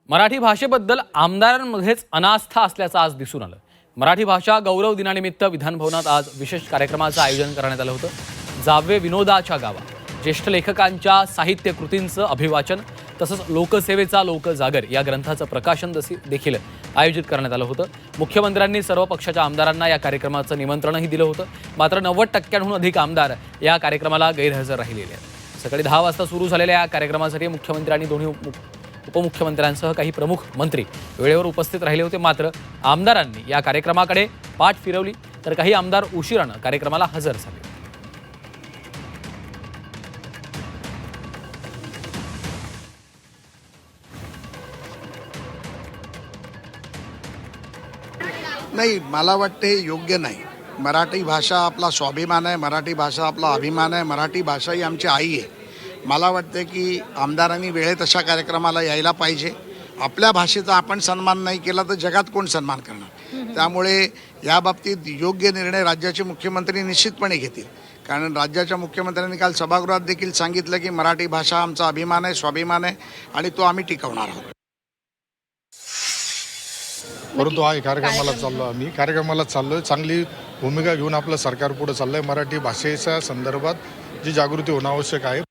मराठी भाषेबद्दल आमदारांमध्येच अनास्था असल्याचं आज दिसून आलं। मराठी भाषा गौरव दिनानिमित्त विधानभवनात आज विशेष कार्यक्रमाचं आयोजन करण्यात आलं होतं। जाववे विनोदाच्या गावा ज्येष्ठ लेखकांच्या साहित्य कृतींचं अभिवाचन तसंच लोकसेवेचा लोकजागर या ग्रंथाचं प्रकाशन देखील आयोजित करण्यात आलं होतं। मुख्यमंत्र्यांनी सर्व पक्षाच्या आमदारांना या कार्यक्रमाचं निमंत्रणही दिलं होतं, मात्र 90% अधिक आमदार या कार्यक्रमाला गैरहजर राहिलेले आहेत। सकाळी 10 वाजता सुरू झालेल्या या कार्यक्रमासाठी मुख्यमंत्री आणि दोन्ही उपमुख्यमंत्र्यांसह काही प्रमुख मंत्री वेळेवर उपस्थित राहिले होते, मात्र आमदारांनी या कार्यक्रमाकडे पाठ फिरवली तर काही आमदार उशिराने कार्यक्रमाला हजर झाले। नाही, मला वाटते योग्य नाही। मराठी भाषा आपला स्वाभिमान आहे, मराठी भाषा आपला अभिमान आहे, मराठी भाषा ही आमची आई आहे। मला वाटते की आमदारांनी वेळेत अशा कार्यक्रमाला यायला पाहिजे। आपल्या भाषेचा आपण सन्मान नाही केला तर जगात कोण सन्मान करणार? त्यामुळे या बाबतीत योग्य निर्णय राज्याचे मुख्यमंत्री निश्चितपणे घेतील, कारण राज्याच्या मुख्यमंत्र्यांनी काल सभागृहात देखील सांगितलं की मराठी भाषा आमचा अभिमान आहे, स्वाभिमान आहे आणि तो आम्ही टिकवणार आहोत। परंतु हा कार्यक्रमाला चाललोय चांगली भूमिका घेऊन आपलं सरकार पुढे चाललंय। मराठी भाषेच्या संदर्भात जी जागृती होणं आवश्यक आहे।